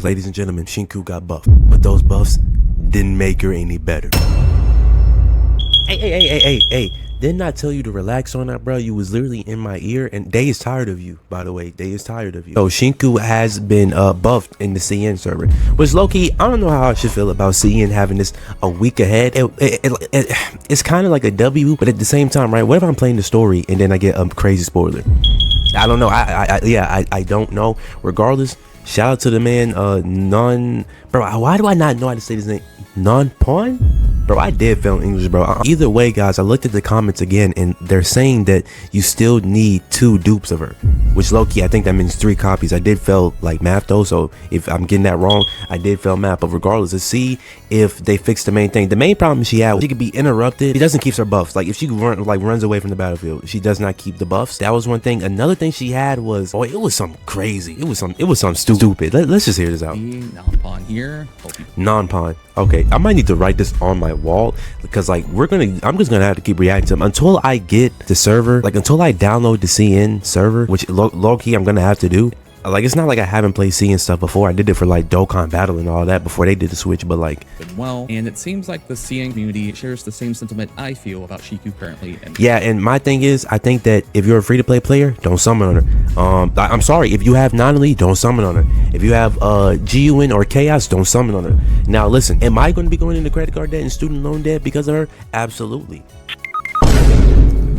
ladies and gentlemen, Shinku got buffed, but those buffs didn't make her any better. Hey, didn't I tell you to relax on that, bro? You was literally in my ear, and Day is tired of you, by the way. Day is tired of you. So Shinku has been buffed in the CN server, which low-key, I don't know how I should feel about CN having this a week ahead. It's kind of like a W, but at the same time, right? What if I'm playing the story and then I get a crazy spoiler? I don't know. I don't know. Regardless, shout out to the man, bro, why do I not know how to say his name? Non-pawn? Bro, I did fail English, bro. Either way, guys, I looked at the comments again, and they're saying that you still need 2 dupes of her, which low-key, I think that means 3 copies. I did fail, like, math, though, so if I'm getting that wrong, I did fail math. But regardless, let's see if they fix the main thing. The main problem she had, she could be interrupted. She doesn't keep her buffs. Like, if she runs away from the battlefield, she does not keep the buffs. That was one thing. Another thing she had was, it was something crazy. It was some stupid. Let's just hear this out. Non-pawn here. Non-pawn. Okay, I might need to write this on my wall because like I'm just gonna have to keep reacting to them until I get the server, like until I download the CN server, which low key I'm gonna have to do. Like, it's not like I haven't played CN stuff before. I did it for like Dokkan Battle and all that before they did the switch, but like, well, and it seems like the CN community shares the same sentiment I feel about Shinku currently. Yeah, and my thing is, I think that if you're a free-to-play player, don't summon on her. I'm sorry, if you have non-elite, don't summon on her. If you have GUN or Chaos, don't summon on her. Now listen, am I going to be going into credit card debt and student loan debt because of her? Absolutely.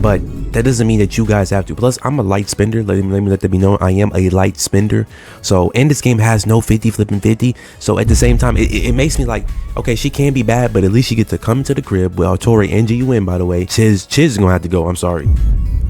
But that doesn't mean that you guys have to. Plus, I'm a light spender. Let me let that be known. I am a light spender. So, and this game has no 50 flipping 50. So at the same time, it makes me like, okay, she can be bad, but at least she gets to come to the crib with Tori and GUN, by the way. Chiz is gonna have to go. I'm sorry.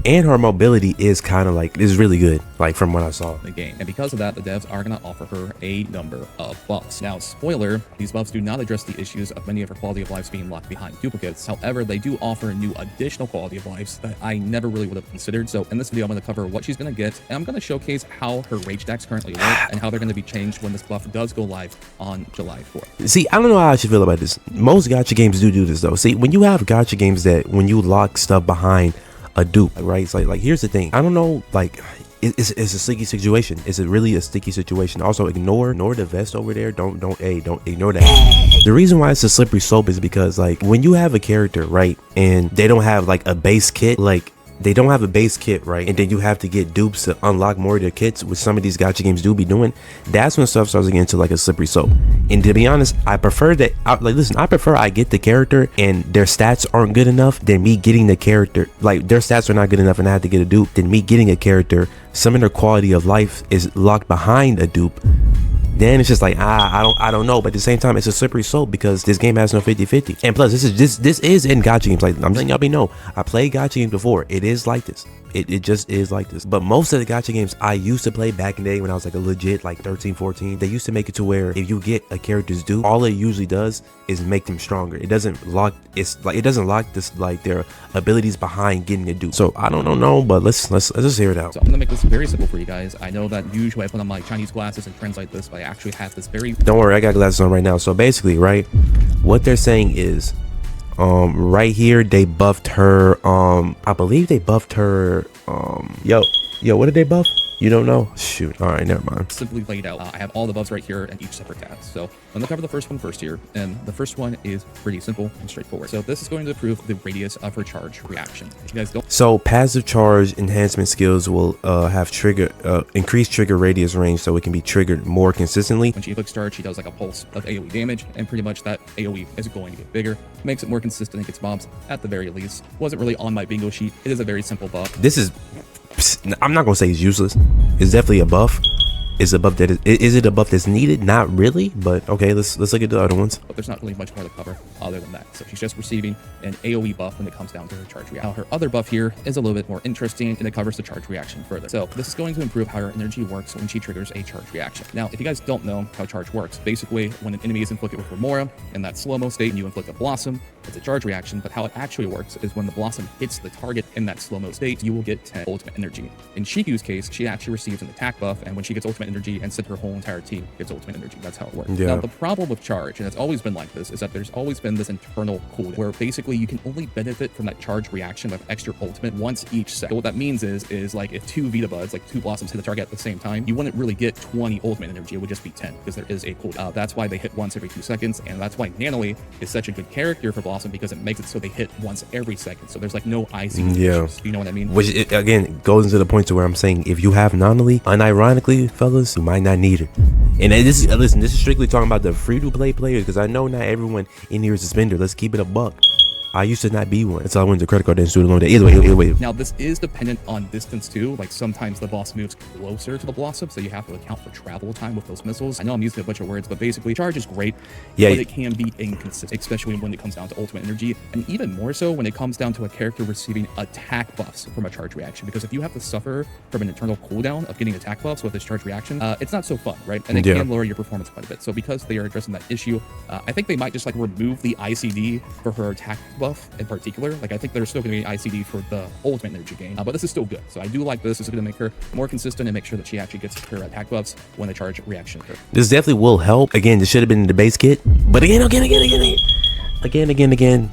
And her mobility is kind of like, is really good, like from what I saw. The game. And because of that, the devs are going to offer her a number of buffs. Now, spoiler, these buffs do not address the issues of many of her quality of lives being locked behind duplicates. However, they do offer new additional quality of lives that I never really would have considered. So in this video, I'm going to cover what she's going to get, and I'm going to showcase how her rage stacks currently work and how they're going to be changed when this buff does go live on July 4th. See, I don't know how I should feel about this. Most gacha games do this though. See, when you have gacha games that when you lock stuff behind a dupe, right? It's like here's the thing. I don't know, like it's a sticky situation. Is it really a sticky situation? Also, ignore the vest over there. Don't ignore that. The reason why it's a slippery slope is because like when you have a character, right, and they don't have like a base kit, like they don't have a base kit, right, and then you have to get dupes to unlock more of their kits, which some of these gacha games do be doing. That's when stuff starts to get into like a slippery slope. And to be honest, I prefer that. I prefer I get the character and their stats aren't good enough than me getting the character. Like their stats are not good enough and I have to get a dupe. Than me getting a character, some of their quality of life is locked behind a dupe. Then it's just like I don't know, but at the same time it's a slippery slope because this game has no 50-50. And plus this is in gacha games. Like I'm letting y'all be know, I played gacha games before. It is like this. It just is like this. But most of the gacha games I used to play back in the day when I was like a legit like 13, 14, they used to make it to where if you get a character's dupe, all it usually does is make them stronger. It doesn't lock this like their abilities behind getting a dupe. So I don't know, but let's just hear it out. So I'm gonna make this very simple for you guys. I know that usually I put on my Chinese glasses and translate this, but I actually have this very— Don't worry, I got glasses on right now. So basically, right, what they're saying is right here they buffed her. I believe they buffed her. Yo, what did they buff? You don't know? Shoot. All right, never mind. Simply laid out. I have all the buffs right here and each separate tabs. So I'm gonna cover the first one first here, and the first one is pretty simple and straightforward. So this is going to improve the radius of her charge reaction. If you guys don't— So passive charge enhancement skills will have increased trigger radius range, so it can be triggered more consistently. When she clicks charge, she does like a pulse of AoE damage, and pretty much that AoE is going to get bigger, makes it more consistent and gets mobs at the very least. Wasn't really on my bingo sheet. It is a very simple buff. This is— I'm not gonna say it's useless. It's definitely a buff. Is a buff that is it a buff that's needed? Not really, but okay, let's look at the other ones. But there's not really much more to cover other than that. So she's just receiving an AoE buff when it comes down to her charge reaction. Now her other buff here is a little bit more interesting, and it covers the charge reaction further. So this is going to improve how her energy works when she triggers a charge reaction. Now, if you guys don't know how charge works, basically when an enemy is inflicted with Remora in that slow-mo state and you inflict a Blossom, It's a charge reaction, but how it actually works is when the Blossom hits the target in that slow-mo state, you will get 10 ultimate energy. In Shinku's case, she actually receives an attack buff, and when she gets ultimate energy, and her whole entire team gets ultimate energy. That's how it works. Yeah. Now, the problem with charge, and it's always been like this, is that there's always been this internal cooldown where basically you can only benefit from that charge reaction of extra ultimate once each second. So what that means is like if two Vita Buds, like two Blossoms hit the target at the same time, you wouldn't really get 20 ultimate energy. It would just be 10 because there is a cooldown. That's why they hit once every 2 seconds, and that's why Nanoli is such a good character for Blossom because it makes it so they hit once every second. So there's like no icing. Yeah. You know what I mean? Which again goes into the point to where I'm saying if you have Nanoli, unironically, fellas, you might not need her. And this is strictly talking about the free-to-play players because I know not everyone in here is a spender. Let's keep it a buck. I used to not be one. That's all I went to credit card and student loan debt. Either way. Now, this is dependent on distance too. Like sometimes the boss moves closer to the Blossom, so you have to account for travel time with those missiles. I know I'm using a bunch of words, but basically charge is great, yeah, but it can be inconsistent, especially when it comes down to ultimate energy, and even more so when it comes down to a character receiving attack buffs from a charge reaction. Because if you have to suffer from an internal cooldown of getting attack buffs with this charge reaction, it's not so fun, right? And it can lower your performance quite a bit. So because they are addressing that issue, I think they might just like remove the ICD for her attack buff in particular. Like I think there's still going to be ICD for the ultimate energy gain, but this is still good. So I do like this. This is going to make her more consistent and make sure that she actually gets her attack buffs when the charge reaction occurs. This definitely will help. Again, this should have been in the base kit, but again.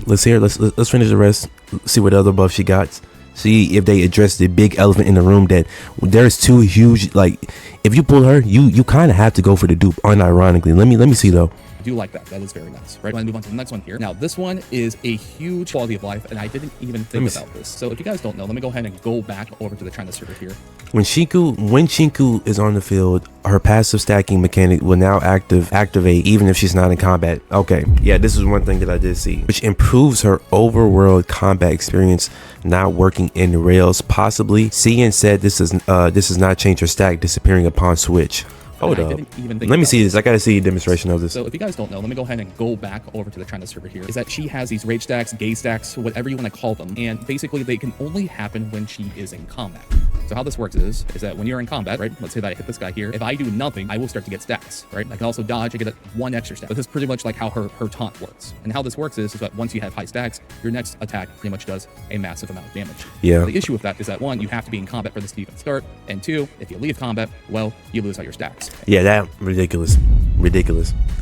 Let's hear. Let's finish the rest. See what other buff she got. See if they address the big elephant in the room that there's two huge. Like if you pull her, you kind of have to go for the dupe. Unironically, let me see though. I do like that. That is very nice. Right, I'm gonna move on to the next one here. Now, this one is a huge quality of life, and I didn't even think about this. So if you guys don't know, let me go ahead and go back over to the China server here. When Shinku is on the field, her passive stacking mechanic will now activate even if she's not in combat. Okay, yeah, this is one thing that I did see, which improves her overworld combat experience not working in rails. Possibly, CN said this does not change her stack disappearing upon switch. Hold up. Let me see this. I gotta see a demonstration of this. So if you guys don't know, let me go ahead and go back over to the China server here. Is that she has these rage stacks, gay stacks, whatever you want to call them, and basically they can only happen when she is in combat. So how this works is that when you're in combat, right? Let's say that I hit this guy here. If I do nothing, I will start to get stacks, right? I can also dodge. I get one extra stack. But this is pretty much like how her taunt works. And how this works is that once you have high stacks, your next attack pretty much does a massive amount of damage. Yeah. The issue with that is that one, you have to be in combat for this to even start, and two, if you leave combat, well, you lose all your stacks. Yeah, that ridiculous.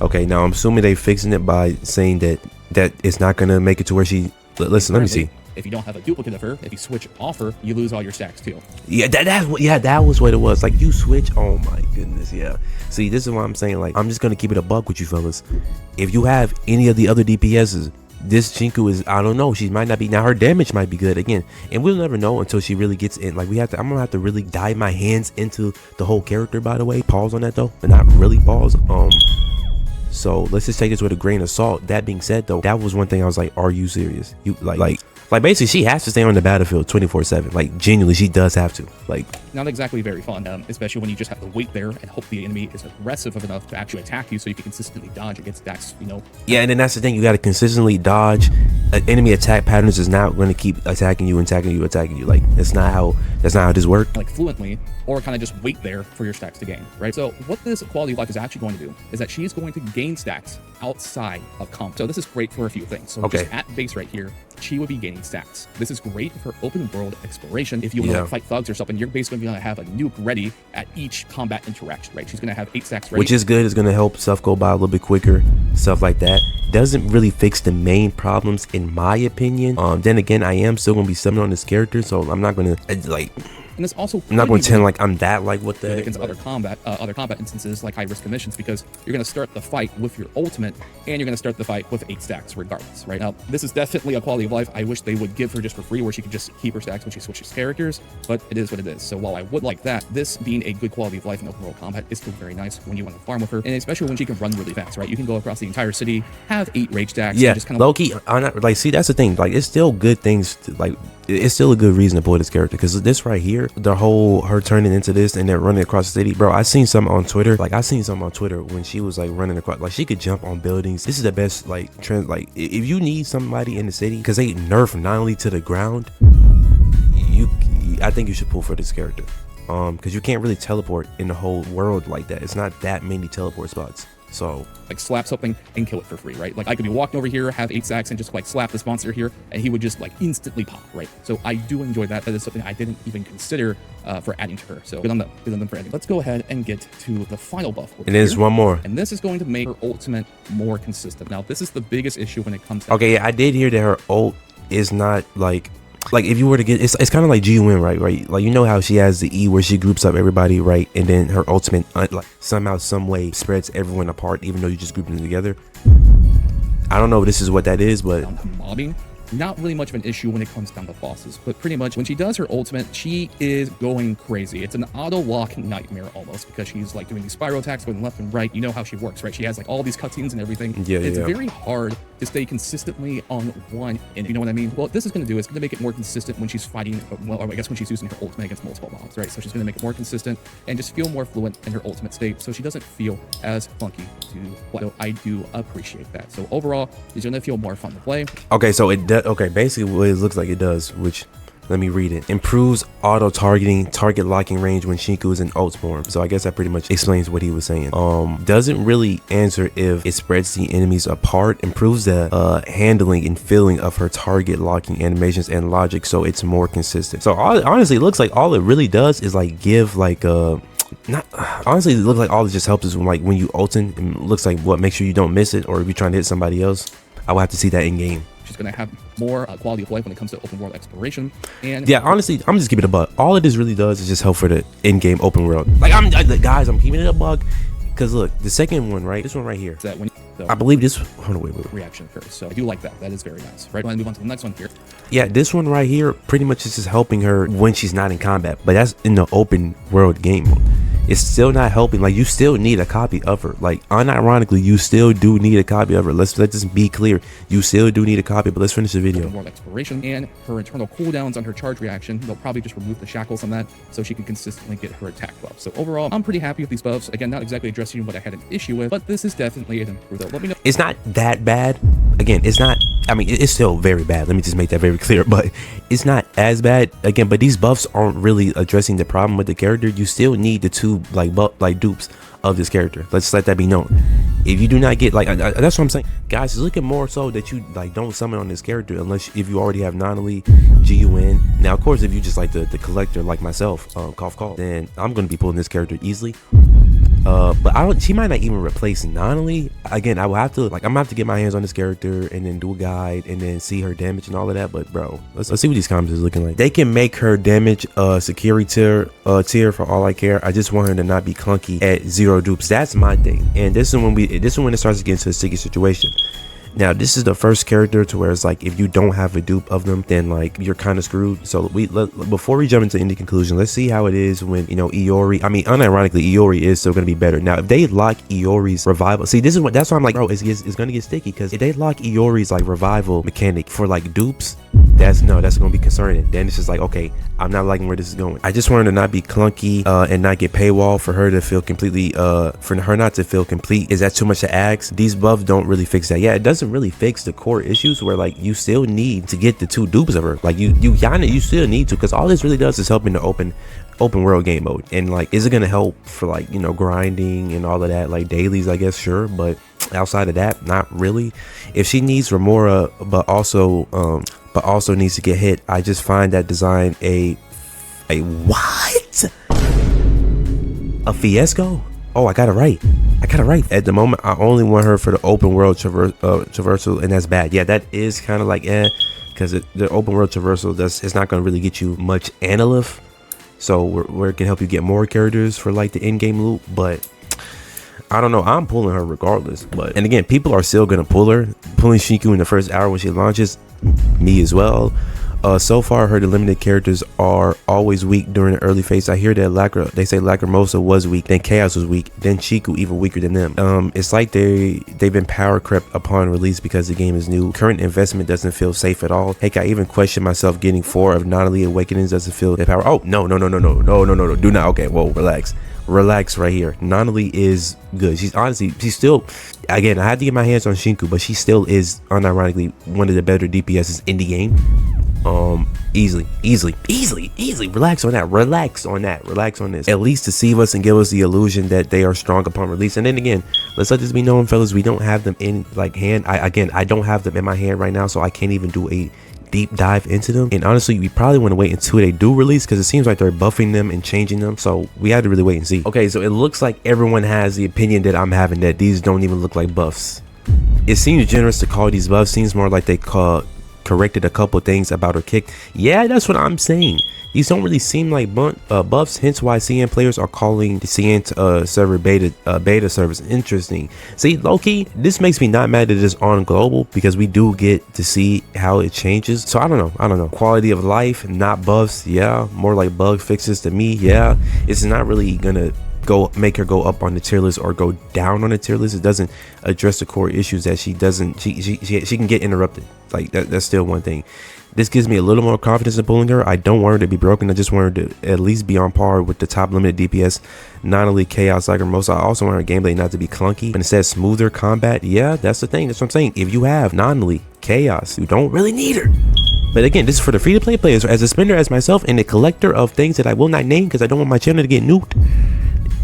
Okay, now I'm assuming they fixing it by saying that it's not gonna make it to where she. Listen, let me see. If you don't have a duplicate of her, if you switch off her, you lose all your stacks too. Yeah, that was what it was. Like you switch. Oh my goodness, yeah. See, this is what I'm saying. Like I'm just gonna keep it a buck with you fellas. If you have any of the other DPSs, this Shinku is, I don't know, she might not be. Now her damage might be good again, and we'll never know until she really gets in. Like I'm gonna have to really dive my hands into the whole character. By the way, pause on that though, but not really pause. So let's just take this with a grain of salt. That being said though, that was one thing I was like, are you serious? You like basically she has to stay on the battlefield 24/7. Like genuinely, she does have to. Like not exactly very fun, especially when you just have to wait there and hope the enemy is aggressive enough to actually attack you, so you can consistently dodge against stacks. You know. Yeah, and then that's the thing. You got to consistently dodge. Enemy attack patterns is not going to keep attacking you. Like that's not how this works. Like fluently, or kind of just wait there for your stacks to gain. Right. So what this quality of life is actually going to do is that she's going to gain stacks outside of comp. So this is great for a few things. So just at base right here, she would be gaining stacks. This is great for open world exploration. If you want to fight thugs or something, you're basically going to have a nuke ready at each combat interaction, right? She's going to have 8 stacks ready. Which is good. It's going to help stuff go by a little bit quicker, stuff like that. Doesn't really fix the main problems in my opinion. Then again, I am still going to be summoning on this character, so I'm not going to like... And it's also I'm not going to pretend like I'm that like what the against other combat instances like high risk missions, because you're going to start the fight with your ultimate and you're going to start the fight with 8 stacks regardless. Right now, this is definitely a quality of life I wish they would give her just for free, where she could just keep her stacks when she switches characters, but it is what it is. So while I would like that, this being a good quality of life in open world combat is still very nice when you want to farm with her, and especially when she can run really fast. Right, you can go across the entire city, have 8 rage stacks. Yeah, just kind of low key. I'm not like, see, that's the thing. Like, it's still good things to, like, it's still a good reason to pull this character, because this right here, the whole her turning into this and then running across the city, bro. I seen something on Twitter when she was like running across, like she could jump on buildings. This is the best like trend. Like if you need somebody in the city, because they nerf not only to the ground, I think you should pull for this character, because you can't really teleport in the whole world like that. It's not that many teleport spots. So like slap something and kill it for free, right? Like I could be walking over here, have 8 stacks, and just like slap this monster here, and he would just like instantly pop, right? So I do enjoy that. That is something I didn't even consider for adding to her. So good on them for adding. Let's go ahead and get to the final buff. And there's one more. And this is going to make her ultimate more consistent. Now, this is the biggest issue when it comes to... Okay, yeah, I did hear that her ult is not like if you were to get, it's kind of like G-Win, right? Like, you know how she has the E where she groups up everybody, right? And then her ultimate, like somehow, some way spreads everyone apart, even though you just group them together. I don't know if this is what that is, but mobbing, not really much of an issue when it comes down to bosses, but pretty much when she does her ultimate, she is going crazy. It's an auto lock nightmare almost, because she's like doing these spiral attacks going left and right. You know how she works, right? She has like all these cutscenes and everything. Yeah, it's very hard to stay consistently on one, and you know what I mean? Well, what this is going to do is going to make it more consistent when she's fighting, well, I guess when she's using her ultimate against multiple mobs, right? So she's going to make it more consistent and just feel more fluent in her ultimate state, so she doesn't feel as funky to play. So I do appreciate that. So overall, she's going to feel more fun to play. okay, so okay, basically what it looks like it does, which, let me read it. Improves auto targeting, target locking range when Shinku is in ult form. So I guess that pretty much explains what he was saying. Doesn't really answer if it spreads the enemies apart. Improves the handling and feeling of her target locking animations and logic, so it's more consistent. So honestly, it looks like all it really does is like give like not honestly, it looks like all it just helps is when you ulting, and it looks like what makes sure you don't miss it, or if you're trying to hit somebody else. I will have to see that in game. She's going to have more quality of life when it comes to open world exploration. And yeah, honestly, I'm just keeping it a bug. All it really does is just help for the in-game open world. Like guys, I'm keeping it a bug because look, the second one, right? This one right here. That when I believe this. Hold on, wait. Reaction occurs. So I do like that. That is very nice. Right. I'm going to move on to the next one here. Yeah, this one right here pretty much is just helping her when she's not in combat, but that's in the open world game mode. It's still not helping. Like, you still need a copy of her. Like, unironically, you still do need a copy of her. Let's just be clear. You still do need a copy, but let's finish the video. World exploration and her internal cooldowns on her charge reaction. They'll probably just remove the shackles on that so she can consistently get her attack buff. So overall, I'm pretty happy with these buffs. Again, not exactly addressing what I had an issue with, but this is definitely an improvement. Let me know. It's not that bad. Again, it's not. I mean, it's still very bad. Let me just make that very clear, but it's not as bad. Again, but these buffs aren't really addressing the problem with the character. You still need the two like dupes of this character. Let's let that be known. If you do not get that's what I'm saying, guys. It's looking more so that you like don't summon on this character unless if you already have Nonali, GUN. Now, of course, if you just like the collector like myself, cough, then I'm gonna be pulling this character easily. But she might not even replace Nonali. Again, I will have to I'm gonna have to get my hands on this character and then do a guide and then see her damage and all of that. But bro, let's see what these comments is looking like. They can make her damage security tier for all I care. I just want her to not be clunky at 0 dupes. That's my thing. And this is when it starts to get into a sticky situation. Now, this is the first character to where it's like if you don't have a dupe of them, then like you're kind of screwed. So before we jump into any conclusion, let's see how it is when Iori. I mean, unironically, Iori is still gonna be better. Now, if they lock Iori's revival, see, that's why I'm like, bro, it's gonna get sticky because if they lock Iori's like revival mechanic for like dupes, that's gonna be concerning. Then it's just like, okay, I'm not liking where this is going. I just want her to not be clunky and not get paywall for her to feel completely for her not to feel complete. Is that too much to ask? These buffs don't really fix that. Yeah, it doesn't really fix the core issues where like you still need to get the 2 dupes of her. Like you still need to, because all this really does is help in the open world game mode. And like, is it gonna help for like grinding and all of that, like dailies? I guess sure, but outside of that, not really. If she needs Remora, but also needs to get hit, I just find that design a what? A fiasco? Oh, I got it right. At the moment, I only want her for the open world traversal, and that's bad. Yeah, that is kind of like because the open world traversal it's not going to really get you much analyth. So where it can help you get more characters for like the in-game loop, but I don't know. I'm pulling her regardless. And again, people are still gonna pull her. Pulling Shinku in the first hour when she launches, me as well. So far, her limited characters are always weak during the early phase. I hear that they say Lacrimosa was weak, then Chaos was weak, then Shinku even weaker than them. It's like they've been power crept upon release because the game is new. Current investment doesn't feel safe at all. Heck, I even question myself getting 4 of Nonali Awakenings doesn't feel that power. Oh, no. Do not. Okay, whoa, relax right here. Nonali is good. She's still, again, I had to get my hands on Shinku, but she still is unironically one of the better DPSs in the game. Easily. Relax on this. At least deceive us and give us the illusion that they are strong upon release. And then again, let's let this be known, fellas, we don't have them in like hand. I don't have them in my hand right now, so I can't even do a deep dive into them. And honestly, we probably want to wait until they do release, because it seems like they're buffing them and changing them, so we had to really wait and see. Okay, so it looks like everyone has the opinion that I'm having, that these don't even look like buffs. It seems generous to call these buffs. Seems more like they corrected a couple things about her kick. Yeah, that's what I'm saying. These don't really seem like buffs, hence why CN players are calling the CN server beta service. Interesting. See, low-key, this makes me not mad that it's on global, because we do get to see how it changes. So I don't know. Quality of life, not buffs. Yeah, more like bug fixes to me. Yeah, it's not really gonna make her go up on the tier list or go down on the tier list. It doesn't address the core issues that she can get interrupted. Like that's still one thing. This gives me a little more confidence in pulling her. I don't want her to be broken. I just want her to at least be on par with the top limited DPS, not only chaos like her most. I also want her gameplay not to be clunky, but instead smoother combat. Yeah, that's the thing. That's what I'm saying. If you have non-elite chaos, you don't really need her. But again, this is for the free-to-play players. As a spender as myself and a collector of things that I will not name because I don't want my channel to get nuked,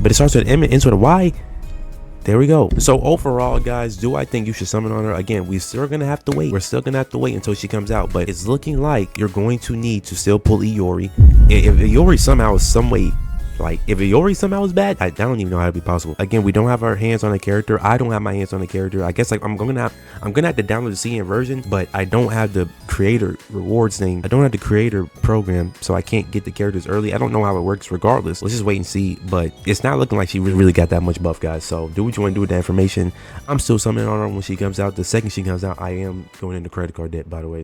but it starts with an M and ends with a Y. There we go. So overall, guys, do I think you should summon on her? Again, we're still gonna have to wait. We're still gonna have to wait until she comes out, but it's looking like you're going to need to still pull Iori. If Iori somehow is some way, like if Iori somehow is bad, I don't even know how it'd be possible. Again, we don't have our hands on the character. I don't have my hands on the character. I guess like I'm gonna have to download the CN version, but I don't have the creator rewards thing. I don't have the creator program, so I can't get the characters early. I don't know how it works regardless. Let's just wait and see, but it's not looking like she really got that much buff, guys. So do what you want to do with that information. I'm still summoning on her when she comes out. The second she comes out, I am going into credit card debt, by the way.